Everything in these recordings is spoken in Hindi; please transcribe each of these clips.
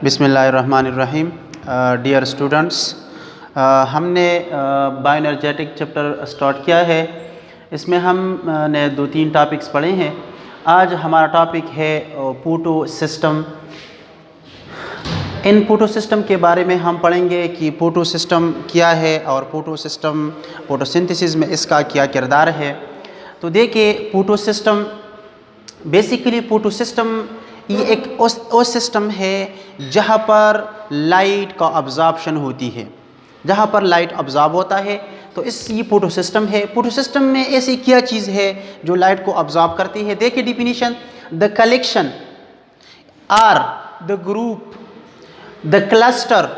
बिस्मिल्लाहिर्रहमानिर्रहीम। डियर स्टूडेंट्स, हमने बायोएनर्जेटिक चैप्टर स्टार्ट किया है। इसमें हमने 2-3 टॉपिक्स पढ़े हैं। आज हमारा टॉपिक है फोटो सिस्टम। इन फोटो सिस्टम के बारे में हम पढ़ेंगे कि फोटो सिस्टम क्या है और फोटो सिस्टम फोटोसिंथेसिस में इसका क्या किरदार है। तो देखिए, photo system basically photo system ये एक वो सिस्टम है जहाँ पर लाइट का अब्जॉर्प्शन होती है। जहाँ पर लाइट अब्जॉर्ब होता है तो ये फोटो सिस्टम है। फोटो सिस्टम में ऐसी क्या चीज़ है जो लाइट को अब्जॉर्ब करती है। देखिए definition, the collection or the group the cluster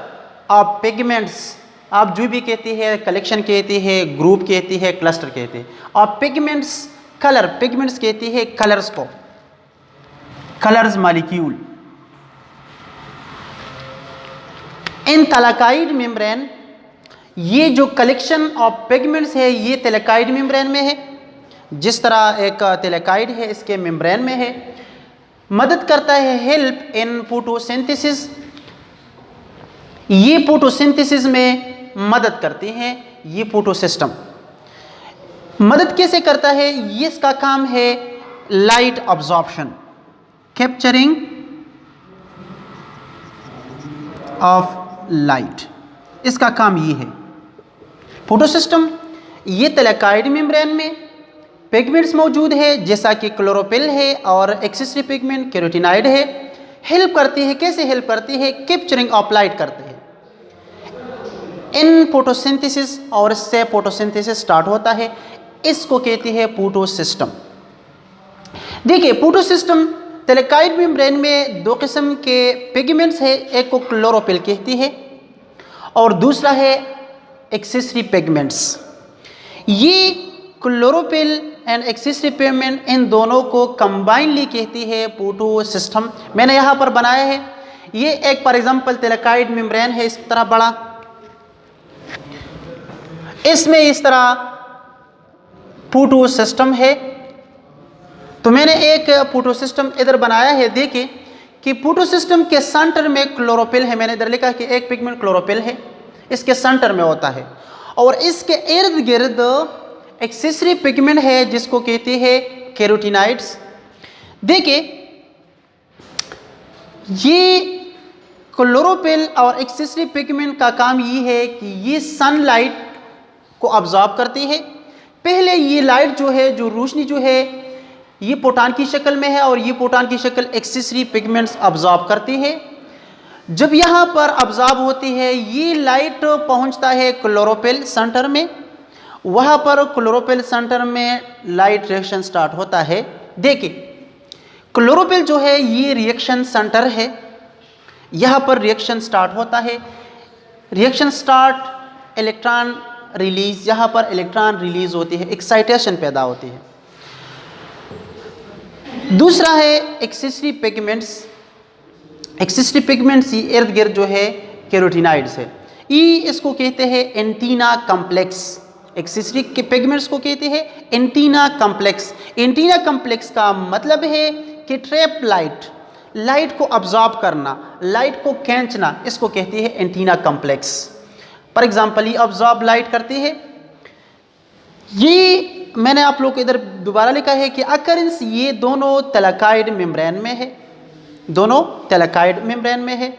of pigments. आप जो भी कहते हैं, कलेक्शन कहते हैं, ग्रुप कहती है, क्लस्टर कहते हैं। और पिगमेंट्स कलर, पिगमेंट्स कहती है कलर्स को, कलर्स मॉलिक्यूल। इन थैलेकॉइड मेम्ब्रेन, ये जो कलेक्शन ऑफ पिगमेंट्स है ये थैलेकॉइड मेम्ब्रेन में है। जिस तरह एक थैलेकॉइड है इसके मेम्ब्रेन में है। मदद करता है, हेल्प इन फोटोसिंथेसिस। ये फोटोसिंथेसिस में मदद करते हैं। ये फोटो सिस्टम मदद कैसे करता है? ये इसका काम है light absorption, capturing of light. इसका काम ये है। फोटो सिस्टम ये थैलेकॉइड मेम्ब्रेन में पिगमेंट्स मौजूद है जैसा कि क्लोरोफिल है और एक्सेसरी पिगमेंट कैरोटीनॉइड है। हेल्प करती है, कैसे हेल्प करती है? कैप्चरिंग ऑफ लाइट करते हैं इन फोटोसिंथेसिस, और इससे फोटोसिंथेसिस स्टार्ट होता है। इसको कहती है फोटो सिस्टम। देखिए, फोटो सिस्टम थैलेकॉइड मेम्ब्रेन में 2 किस्म के पिगमेंट्स है। एक को क्लोरोफिल कहती है और दूसरा है एक्सेसरी पिगमेंट्स। ये क्लोरोफिल एंड एक्सेसरी पिगमेंट, इन दोनों को कंबाइनली कहती है फोटो सिस्टम। मैंने यहाँ पर बनाया है, ये एक फॉर एग्जांपल थैलेकॉइड मेम्ब्रेन है, इस तरह बड़ा, इसमें इस तरह फोटो सिस्टम है। तो मैंने एक फोटो सिस्टम इधर बनाया है। देखिए कि फोटो सिस्टम के सेंटर में क्लोरोफिल है। मैंने इधर लिखा कि एक पिगमेंट क्लोरोफिल है, इसके सेंटर में होता है, और इसके इर्द गिर्द एक्सेसरी पिगमेंट है जिसको कहते हैं कैरोटीनॉइड्स। देखिए, ये क्लोरोफिल और एक्सेसरी पिगमेंट का काम ये है कि ये सनलाइट को अब्जॉर्ब करती है। पहले ये लाइट जो है, जो रोशनी जो है, ये फोटॉन की शक्ल में है और ये फोटॉन की शक्ल एक्सेसरी पिगमेंट्स अब्जॉर्ब करती है। जब यहाँ पर अब्जॉर्ब होती है, ये लाइट पहुँचता है क्लोरोफिल सेंटर में। वहाँ पर क्लोरोफिल सेंटर में लाइट रिएक्शन स्टार्ट होता है। देखिए, क्लोरोफिल जो है ये रिएक्शन सेंटर है। यहाँ पर रिएक्शन स्टार्ट होता है। रिएक्शन स्टार्ट, इलेक्ट्रॉन रिलीज, यहाँ पर इलेक्ट्रॉन रिलीज होती है, एक्साइटेशन पैदा होती है। दूसरा है एक्सेसरी पिगमेंट्स। एक्सेसरी पिगमेंट्स इर्द गिर्द जो है कैरोटीनॉइड्स है। इसको कहते हैं एंटीना कॉम्प्लेक्स। एक्सेसरी के पिगमेंट्स को कहते हैं एंटीना कॉम्प्लेक्स। एंटीना कॉम्प्लेक्स का मतलब है कि ट्रैप लाइट, लाइट को अब्जॉर्ब करना, लाइट को खींचना, इसको कहती है एंटीना कॉम्प्लेक्स। फॉर एग्जाम्पल, ये अब्जॉर्ब लाइट करती है। ये मैंने आप लोग को इधर दोबारा लिखा है कि अकरेंस ये दोनों थैलेकॉइड मेम्ब्रेन में है, दोनों थैलेकॉइड मेम्ब्रेन में है।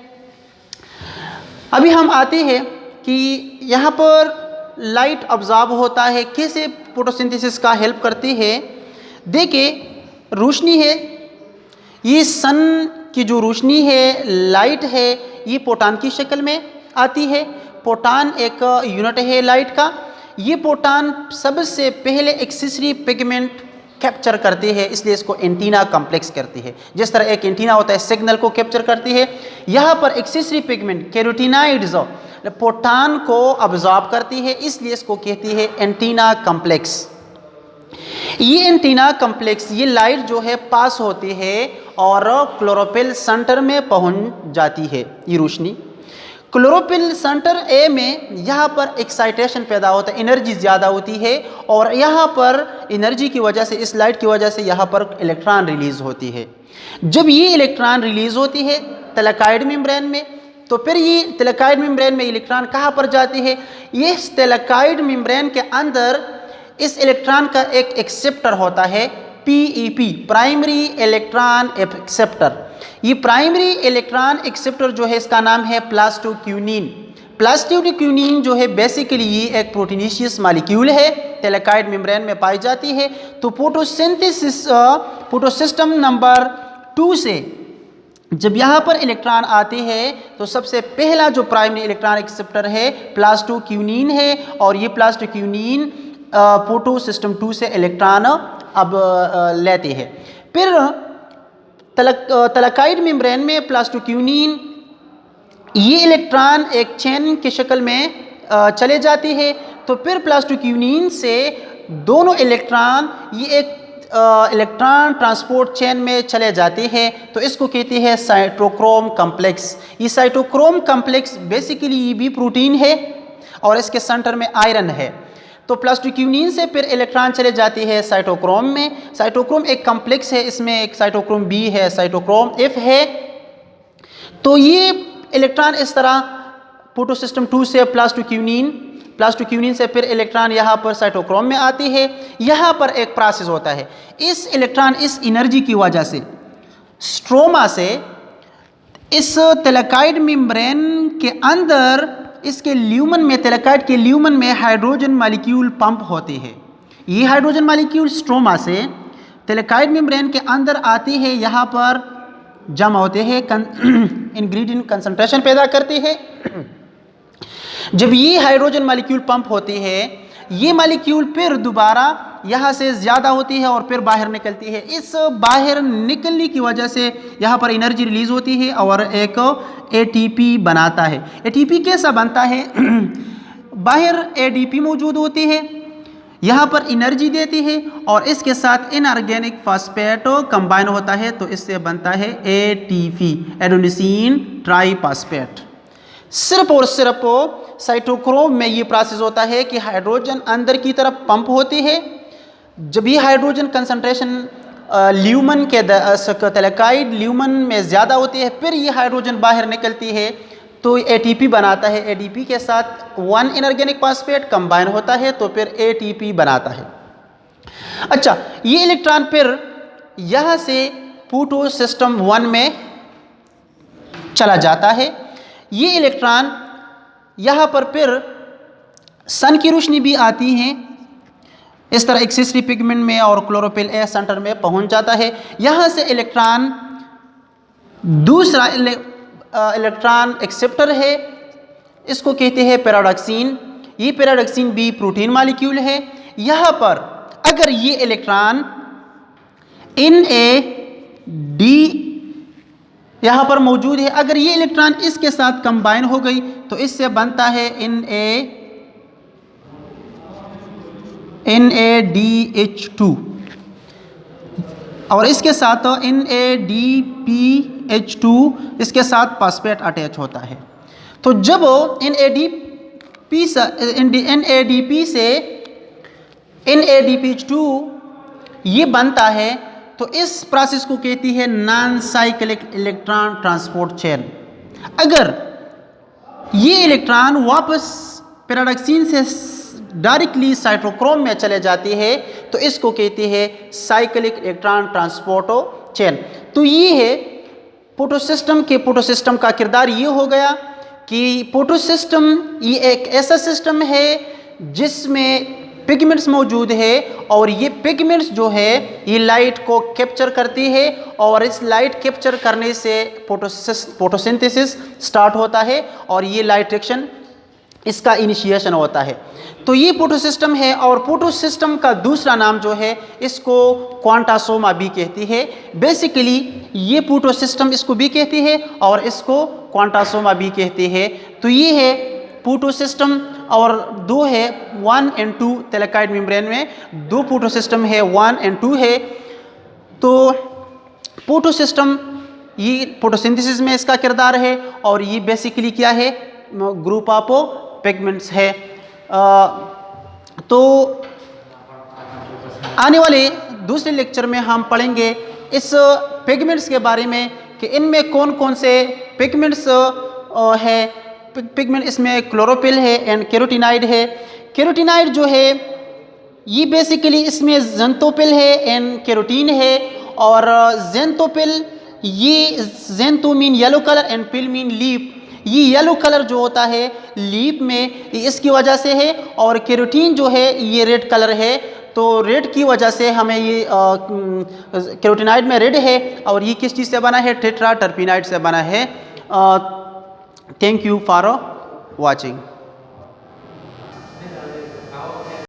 अभी हम आते हैं कि यहाँ पर लाइट अब्जॉर्ब होता है, कैसे फोटोसिंथेसिस का हेल्प करती है। देखिए, रोशनी है, ये सन की जो रोशनी है, लाइट है, ये फोटॉन की शक्ल में आती है। फोटॉन एक यूनिट है लाइट का। ये फोटॉन सबसे पहले एक्सेसरी पिगमेंट कैप्चर करती है, इसलिए इसको एंटीना कॉम्प्लेक्स करती है। जिस तरह एक एंटीना होता है, सिग्नल को कैप्चर करती है, यहाँ पर एक्सेसरी पिगमेंट कैरोटीनॉइड्स फोटॉन को अब्जॉर्ब करती है, इसलिए इसको कहती है एंटीना कॉम्प्लेक्स। ये एंटीना कॉम्प्लेक्स, ये लाइट जो है पास होती है और क्लोरोफिल सेंटर में पहुंच जाती है। ये रोशनी क्लोरोफिल सेंटर ए में यहाँ पर एक्साइटेशन पैदा होता है, एनर्जी ज़्यादा होती है और यहाँ पर एनर्जी की वजह से, इस लाइट की वजह से यहाँ पर इलेक्ट्रॉन रिलीज़ होती है। जब ये इलेक्ट्रॉन रिलीज़ होती है थैलेकॉइड मेम्ब्रेन में, तो फिर ये थैलेकॉइड मेम्ब्रेन में इलेक्ट्रॉन कहाँ पर जाती है? ये थैलेकॉइड मेम्ब्रेन के अंदर इस इलेक्ट्रॉन का एक एक्सेप्टर होता है, PEP, प्राइमरी इलेक्ट्रॉन एक्सेप्टर। ये प्राइमरी इलेक्ट्रॉन एक्सेप्टर जो है इसका नाम है प्लास्टोक्यूनिन। प्लास्टोक्यूनिन जो है बेसिकली ये एक प्रोटीनेशियस मॉलिक्यूल है, थैलेकॉइड मेम्ब्रेन में पाई जाती है। तो फोटोसिस्टम नंबर 2 से जब यहाँ पर इलेक्ट्रॉन आते हैं तो सबसे पहला जो प्राइमरी इलेक्ट्रॉन एक्सेप्टर है प्लास्टोक्यूनिन है, और ये प्लास्टोक्यूनिन फोटोसिस्टम 2 से इलेक्ट्रॉन अब लेते हैं। फिर थैलेकॉइड मेम्ब्रेन में प्लास्टोक्यूनिन ये इलेक्ट्रॉन एक चेन की शक्ल में चले जाती है। तो फिर प्लास्टोक्यूनिन से दोनों इलेक्ट्रॉन ये एक इलेक्ट्रॉन ट्रांसपोर्ट चेन में चले जाते हैं, तो इसको कहते हैं साइटोक्रोम कॉम्प्लेक्स। ये साइटोक्रोम कॉम्प्लेक्स बेसिकली ये भी प्रोटीन है और इसके सेंटर में आयरन है। तो प्लास्टोक्यूनिन से फिर इलेक्ट्रॉन चले जाते हैं साइटोक्रोम में। साइटोक्रोम एक कॉम्प्लेक्स है, इसमें एक साइटोक्रोम B है, साइटोक्रोम F है। तो ये इलेक्ट्रॉन इस तरह फोटोसिस्टम 2 से प्लास्टोक्यूनिन से फिर इलेक्ट्रॉन यहाँ पर साइटोक्रोम में आती है। यहाँ पर एक प्रोसेस होता है, इस इलेक्ट्रॉन इस एनर्जी की वजह से स्ट्रोमा से इस थैलेकॉइड मेम्ब्रेन के अंदर इसके ल्यूमन में, थैलेकॉइड के ल्यूमन में हाइड्रोजन मॉलिक्यूल पंप होते हैं। ये हाइड्रोजन मॉलिक्यूल स्ट्रोमा से थैलेकॉइड मेम्ब्रेन के अंदर आती है, यहाँ पर जमा होते हैं, इंग्रेडिएंट कंसंट्रेशन पैदा करते हैं। जब ये हाइड्रोजन मॉलिक्यूल पंप होती है, ये मॉलिक्यूल फिर दोबारा यहाँ से ज़्यादा होती है और फिर बाहर निकलती है। इस बाहर निकलने की वजह से यहाँ पर एनर्जी रिलीज होती है और एक ATP बनाता है। ATP कैसा बनता है? बाहर ADP मौजूद होती है, यहाँ पर एनर्जी देती है और इसके साथ इनऑर्गेनिक फॉस्फेट कंबाइन होता है, तो इससे बनता है ATP, एडेनोसिन ट्राइफॉस्फेट। सिर्फ और सिर्फ साइटोक्रोम में ये प्रोसेस होता है कि हाइड्रोजन अंदर की तरफ पंप होती है। जब ये हाइड्रोजन कंसंट्रेशन ल्यूमन के थैलेकॉइड ल्यूमन में ज़्यादा होती है, फिर ये हाइड्रोजन बाहर निकलती है तो ATP बनाता है। ADP के साथ 1 इनऑर्गेनिक फॉस्फेट कंबाइन होता है तो फिर ATP बनाता है। अच्छा, ये इलेक्ट्रॉन फिर यहाँ से फोटोसिस्टम 1 में चला जाता है। ये इलेक्ट्रॉन यहाँ पर फिर सन की रोशनी भी आती है, इस तरह एक्सिसरी पिगमेंट में और क्लोरोफिल ए सेंटर में पहुँच जाता है। यहाँ से इलेक्ट्रॉन दूसरा इलेक्ट्रॉन एक्सेप्टर है, इसको कहते हैं पैराडॉक्सिन। ये पैराडॉक्सिन भी प्रोटीन मॉलिक्यूल है। यहाँ पर अगर ये इलेक्ट्रॉन NAD यहाँ पर मौजूद है, अगर ये इलेक्ट्रॉन इसके साथ कंबाइन हो गई तो इससे बनता है NADH2 और इसके साथ NADPH2, इसके साथ फॉस्फेट अटैच होता है। तो जब NADP से NADPH2 ये बनता है तो इस प्रोसेस को कहती है non cyclic electron transport chain. अगर ये इलेक्ट्रॉन वापस पैराडॉक्सिन से डायरेक्टली साइटोक्रोम में चले जाती है तो इसको कहती है साइक्लिक इलेक्ट्रॉन ट्रांसपोर्ट चेन। तो ये है फोटोसिस्टम का किरदार ये हो गया कि फोटोसिस्टम ये एक ऐसा सिस्टम है जिसमें पिगमेंट्स मौजूद है और ये पिगमेंट्स जो है ये लाइट को कैप्चर करती है और इस लाइट कैप्चर करने से फोटोसिंथेसिस स्टार्ट होता है और ये लाइट रिएक्शन इसका इनिशिएशन होता है। तो ये फोटोसिस्टम है और फोटोसिस्टम का दूसरा नाम जो है इसको क्वांटासोमा भी कहती है। बेसिकली ये फोटोसिस्टम इसको भी कहती है और इसको क्वांटासोमा भी कहती है। तो ये है फोटोसिस्टम और दो है 1 और 2 थैलेकॉइड मेम्ब्रेन में 2 फोटोसिस्टम है, 1 और 2 है। तो फोटोसिस्टम ये फोटोसिंथेसिस में इसका किरदार है और ये बेसिकली क्या है ग्रुप ऑफ पिगमेंट्स है। तो आने वाले दूसरे लेक्चर में हम पढ़ेंगे इस पिगमेंट्स के बारे में कि इनमें कौन कौन से पिगमेंट्स है। पिगमेंट इसमें क्लोरोफिल है एंड कैरोटीनाइड है। कैरोटीनाइड जो है ये बेसिकली इसमें ज़ेंथोपिल है एंड कैरोटीन है। और ज़ेंथोपिल ये xantho mean yellow colour and phyll mean leaf. ये येलो कलर जो होता है लीफ में इसकी वजह से है, और कैरोटीन जो है ये रेड कलर है। तो रेड की वजह से हमें ये कैरोटीनाइड में रेड है, और ये किस चीज़ से बना है, टेट्रा टर्पिनाइड से बना है। Thank you for watching.